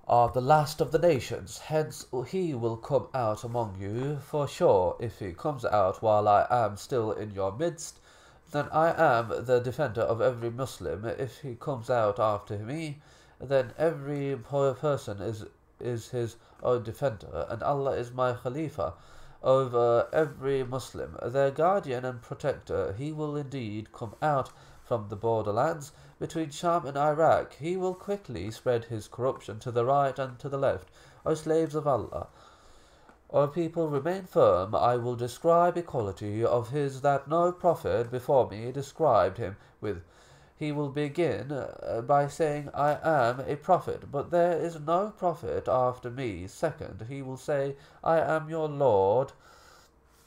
are the last of the nations. Hence he will come out among you for sure. If he comes out while I am still in your midst, then I am the defender of every Muslim. If he comes out after me, then every person is his own defender, and Allah is my Khalifa over every Muslim, their guardian and protector. He will indeed come out from the borderlands between Sham and Iraq. He will quickly spread his corruption to the right and to the left. O slaves of Allah, O people, remain firm. I will describe a quality of his that no prophet before me described him with. He will begin by saying, I am a prophet, but there is no prophet after me. Second, he will say, I am your Lord,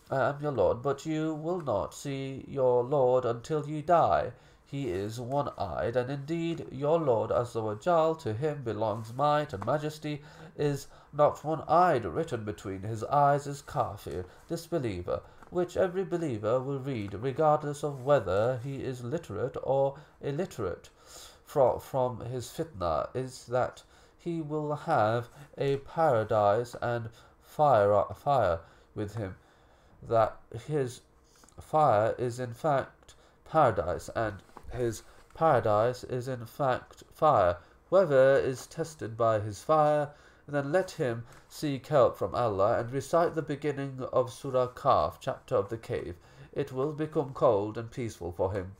but you will not see your Lord until you die. He is one-eyed, and indeed your Lord Azza wa Jal, to him belongs might and majesty, is not one-eyed. Written between his eyes is kafir, disbeliever, which every believer will read, regardless of whether he is literate or illiterate. From his fitna is that he will have a paradise and fire with him, that his fire is in fact paradise, and his paradise is in fact fire. Whoever is tested by his fire, then let him seek help from Allah and recite the beginning of Surah Kaf, chapter of the cave. It will become cold and peaceful for him.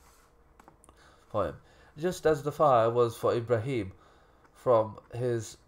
Just as the fire was for Ibrahim. From his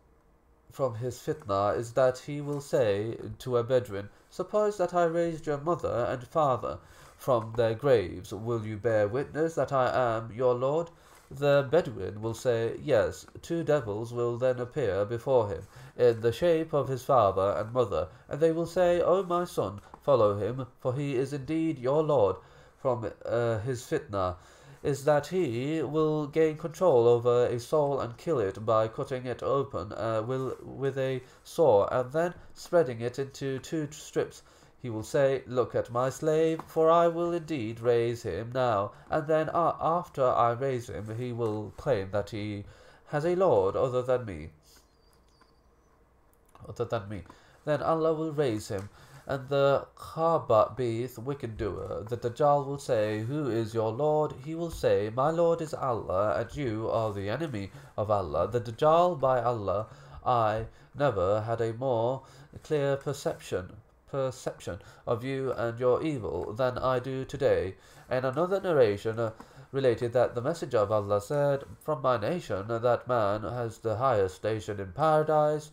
fitna is that he will say to a Bedouin, suppose that I raised your mother and father from their graves, will you bear witness that I am your Lord? The Bedouin will say, yes. Two devils will then appear before him in the shape of his father and mother, and they will say, O my son, follow him, for he is indeed your Lord. From his fitna is that he will gain control over a soul and kill it by cutting it open with a saw and then spreading it into two strips. He will say, look at my slave, for I will indeed raise him now, and then after I raise him he will claim that he has a Lord other than me. Then Allah will raise him, and the Khabith, wicked doer, the Dajjal, will say, who is your Lord? He will say, my Lord is Allah, and you are the enemy of Allah. The Dajjal, by Allah, I never had a more clear perception of you and your evil than I do today. And another narration related that the Messenger of Allah said, from my nation that man has the highest station in paradise,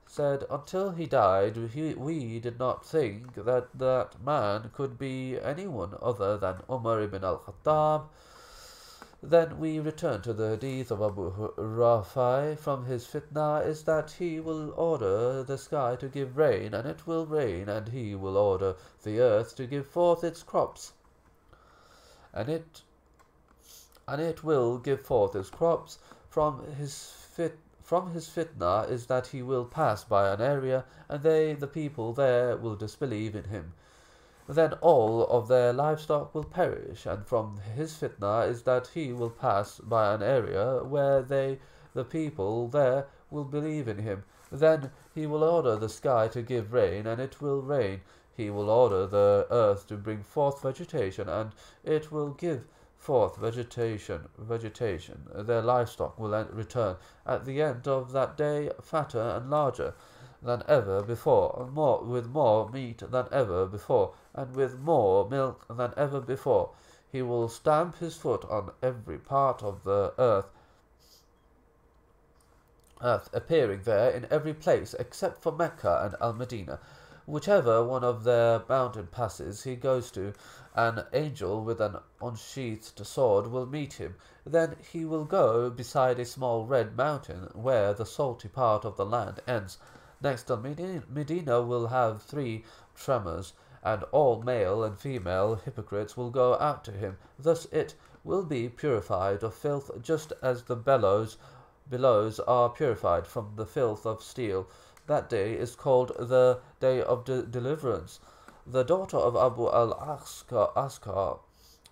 said, until he died, we did not think that that man could be anyone other than Umar ibn al-Khattab. Then we return to the hadith of Abu Rafi. From his fitna is that he will order the sky to give rain, and it will rain, and he will order the earth to give forth its crops, and it will give forth its crops. From his fitna is that he will pass by an area, and the people there, will disbelieve in him. Then all of their livestock will perish, and from his fitna is that he will pass by an area where the people there, will believe in him. Then he will order the sky to give rain, and it will rain. He will order the earth to bring forth vegetation, and it will give forth vegetation. Their livestock will return at the end of that day fatter and larger than ever before, with more meat than ever before, and with more milk than ever before. He will stamp his foot on every part of the earth, appearing there in every place except for Mecca and Al-Medina. Whichever one of their mountain passes he goes to, an angel with an unsheathed sword will meet him. Then he will go beside a small red mountain where the salty part of the land ends. Next, Medina will have 3 tremors, and all male and female hypocrites will go out to him. Thus it will be purified of filth, just as the bellows are purified from the filth of steel. That day is called the Day of Deliverance. The daughter of Abu al-Askar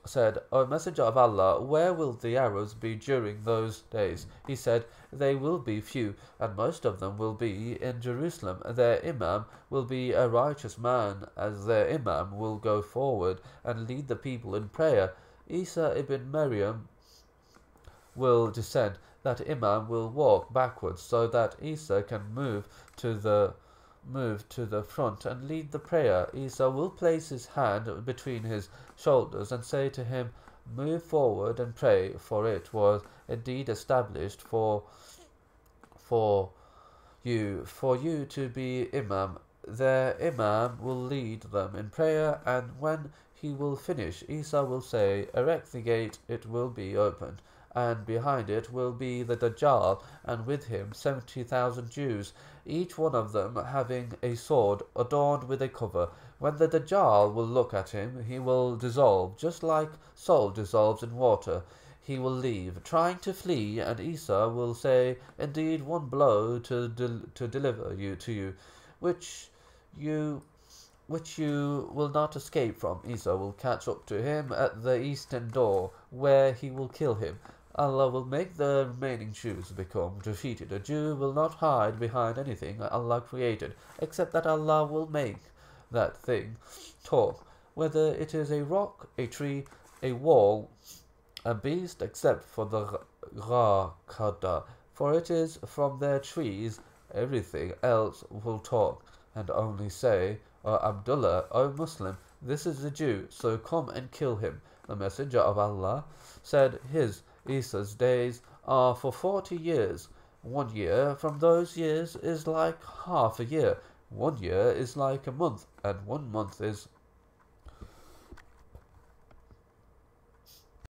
said, O Messenger of Allah, where will the Arabs be during those days? He said, they will be few, and most of them will be in Jerusalem. Their Imam will be a righteous man, as their Imam will go forward and lead the people in prayer. Isa ibn Maryam will descend. That Imam will walk backwards so that Isa can to the move to the front and lead the prayer. Isa will place his hand between his shoulders and say to him, move forward and pray, for it was indeed established for you to be Imam. Their Imam will lead them in prayer, and when he will finish, Isa will say, erect the gate, it will be opened, and behind it will be the Dajjal, and with him 70,000 Jews, each one of them having a sword adorned with a cover. When the Dajjal will look at him, he will dissolve, just like salt dissolves in water. He will leave, trying to flee, and Isa will say, indeed, one blow to deliver you to you, which you which you will not escape from. Isa will catch up to him at the eastern door, where he will kill him. Allah will make the remaining Jews become defeated. A Jew will not hide behind anything Allah created, except that Allah will make that thing talk, whether it is a rock, a tree, a wall, a beast, except for the Ghakada, for it is from their trees. Everything else will talk, and only say, O Abdullah, O Muslim, this is the Jew, so come and kill him. The Messenger of Allah said, Isa's days are for 40 years. 1 year from those years is like half a year. 1 year is like a month, and 1 month is